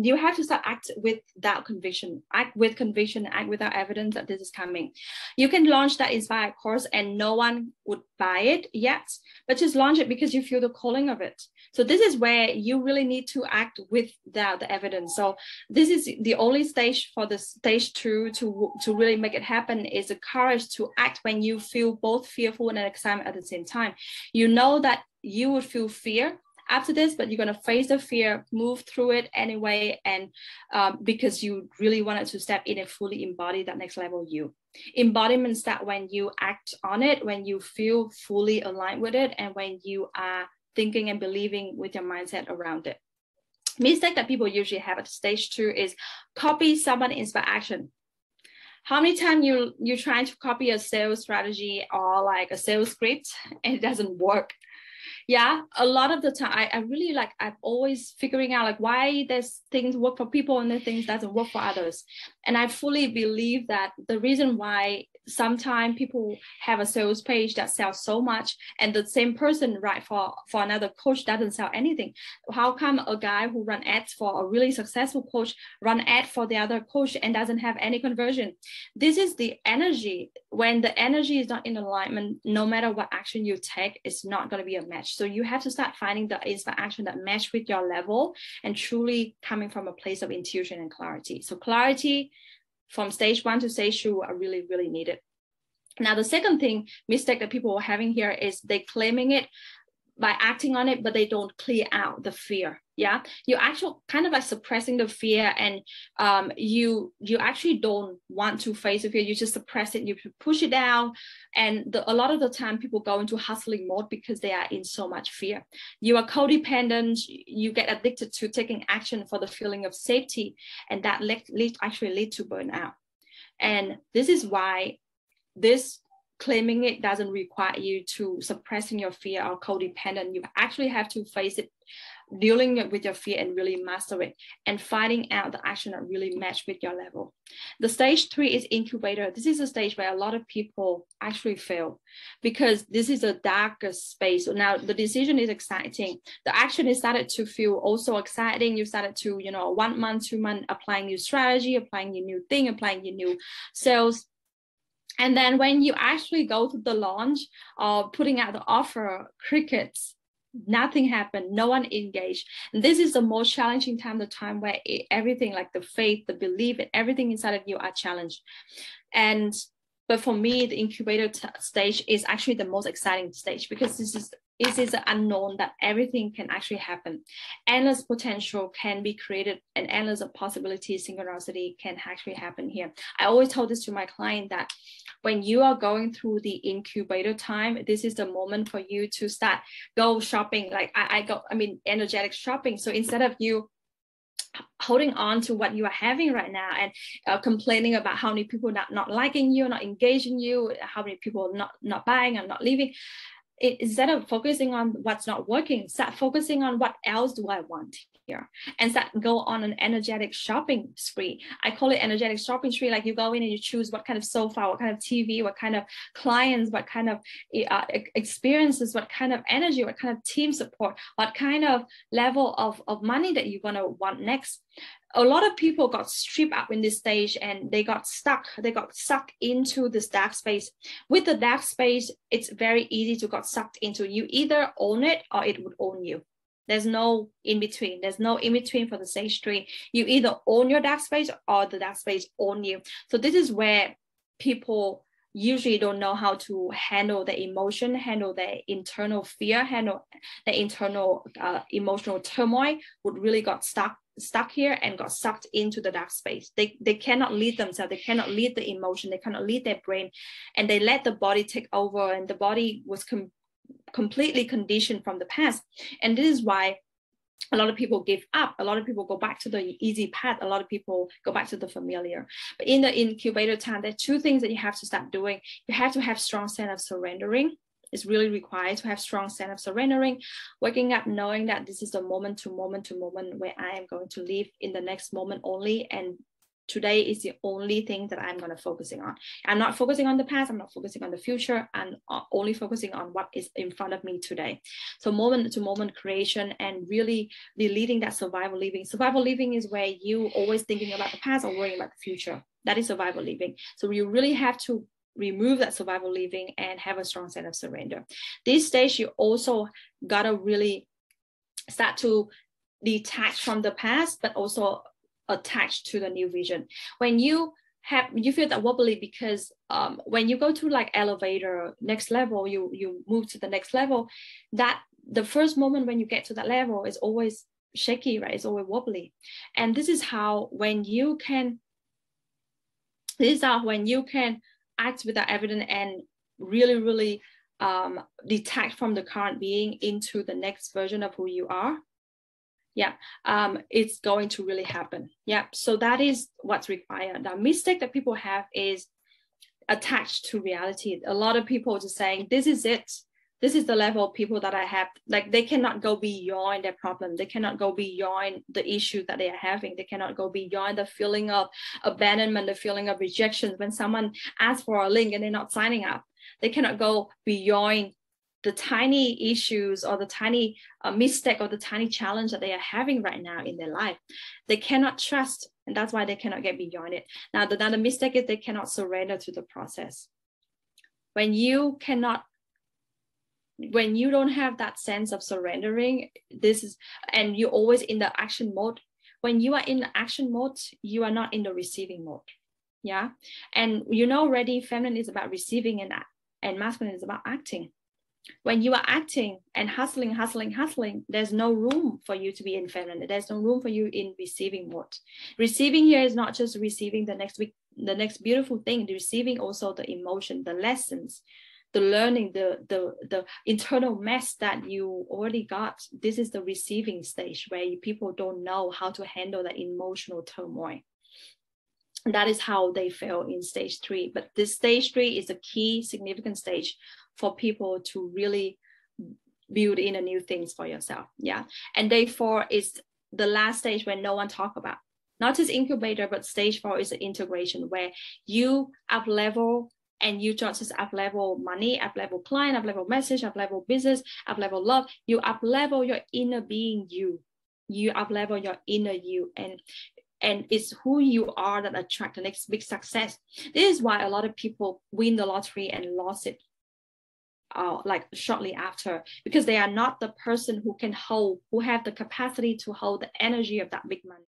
you have to start act without conviction, act with conviction, act without evidence that this is coming. You can launch that Inspire course and no one would buy it yet, but just launch it because you feel the calling of it. So this is where you really need to act without the evidence. So this is the only stage for the stage 2 to really make it happen, is the courage to act when you feel both fearful and excitement at the same time. You know that you would feel fear after this, but you're going to face the fear, move through it anyway, and because you really wanted to step in and fully embody that next level you. Embodiment starts when you act on it, when you feel fully aligned with it, and when you are thinking and believing with your mindset around it. Mistake that people usually have at stage 2 is copy someone inspire action. How many times you're trying to copy a sales strategy or like a sales script and it doesn't work? Yeah, a lot of the time I really like, I'm always figuring out like why there's things work for people and the things doesn't work for others. And I fully believe that the reason why sometimes people have a sales page that sells so much and the same person right for another coach doesn't sell anything. How come a guy who run ads for a really successful coach run ad for the other coach and doesn't have any conversion? This is the energy. When the energy is not in alignment, no matter what action you take, it's not going to be a match. So you have to start finding the inspire action that match with your level and truly coming from a place of intuition and clarity. So clarity from stage 1 to stage 2 are really, really needed. Now, the second mistake that people are having here is they claiming it by acting on it, but they don't clear out the fear. Yeah, you actually kind of like suppressing the fear, and you actually don't want to face the fear. You just suppress it, you push it down, and a lot of the time people go into hustling mode because they are in so much fear. You are codependent. You get addicted to taking action for the feeling of safety, and that actually lead to burnout. And this is why this claiming it doesn't require you to suppressing your fear or codependent. You actually have to face it, dealing with your fear and really master it, and finding out the action that really match with your level. The stage 3 is incubator. This is a stage where a lot of people actually fail because this is a darker space. So now the decision is exciting. The action is started to feel also exciting. You started to, 1 month, 2 months, applying new strategy, applying your new thing, applying your new sales. And then when you actually go to the launch or putting out the offer, crickets, nothing happened, no one engaged. And this is the most challenging time, the time where everything like the faith, the belief, and everything inside of you are challenged. But for me, the incubator stage is actually the most exciting stage because this is an unknown that everything can actually happen. Endless potential can be created and endless of possibilities, synchronicity can actually happen here. I always told this to my client that when you are going through the incubator time, this is the moment for you to start go shopping. Like energetic shopping. So instead of you holding on to what you are having right now and complaining about how many people not liking you, not engaging you, how many people not buying and not leaving, instead of focusing on what's not working, start focusing on what else do I want here, and start go on an energetic shopping spree. I call it energetic shopping spree. Like you go in and you choose what kind of sofa, what kind of TV, what kind of clients, what kind of experiences, what kind of energy, what kind of team support, what kind of level of money that you're going to want next. A lot of people got stripped up in this stage and they got stuck into this dark space. With the dark space, it's very easy to get sucked into. You either own it or it would own you. There's no in between. There's no in between for the stage 3. You either own your dark space or the dark space own you. So this is where people usually don't know how to handle the emotion, handle their internal fear, handle the internal emotional turmoil, would really got stuck here and got sucked into the dark space. They cannot lead themselves. They cannot lead the emotion. They cannot lead their brain, and they let the body take over, and the body was completely conditioned from the past. And this is why a lot of people give up. A lot of people go back to the easy path. A lot of people go back to the familiar. But in the incubator time, there are 2 things that you have to start doing. You have to have strong sense of surrendering. It's really required to have strong sense of surrendering, waking up knowing that this is the moment to moment where I am going to live in the next moment only, and today is the only thing that I'm going to focusing on. I'm not focusing on the past. I'm not focusing on the future. I'm only focusing on what is in front of me today. So moment to moment creation and really deleting that survival living. Survival living is where you always thinking about the past or worrying about the future. That is survival living. So you really have to remove that survival living and have a strong sense of surrender. This stage, you also gotta really start to detach from the past, but also attached to the new vision. When you feel that wobbly because when you go to like elevator next level, you move to the next level, that the first moment when you get to that level is always shaky, right? It's always wobbly. And this is how when you can act without evidence and really detach from the current being into the next version of who you are. It's going to really happen. So that is what's required. The mistake that people have is attached to reality. A lot of people just saying, this is it. This is the level of people that I have. Like they cannot go beyond their problem. They cannot go beyond the issue that they are having. They cannot go beyond the feeling of abandonment, the feeling of rejection. When someone asks for a link and they're not signing up, they cannot go beyond the tiny issues or the tiny mistake or the tiny challenge that they are having right now in their life. They cannot trust, and that's why they cannot get beyond it. Now, the mistake is they cannot surrender to the process. When you don't have that sense of surrendering, and you're always in the action mode. When you are in the action mode, you are not in the receiving mode. And already feminine is about receiving and masculine is about acting. When you are acting and hustling, there's no room for you to be in feminine. There's no room for you in receiving mode. Receiving here is not just receiving the next beautiful thing, receiving also the emotion, the lessons, the learning, the internal mess that you already got. This is the receiving stage where people don't know how to handle the emotional turmoil. That is how they fail in stage 3. But this stage 3 is a key significant stage for people to really build in a new things for yourself. And day 4 is the last stage where no one talk about. Not just incubator, but stage 4 is the integration, where you up level, and you don't just up level money, up level client, up level message, up level business, up level love. You up level your inner being, you up level your inner you, and it's who you are that attract the next big success. This is why a lot of people win the lottery and lost it like shortly after, because they are not the person who have the capacity to hold the energy of that big money.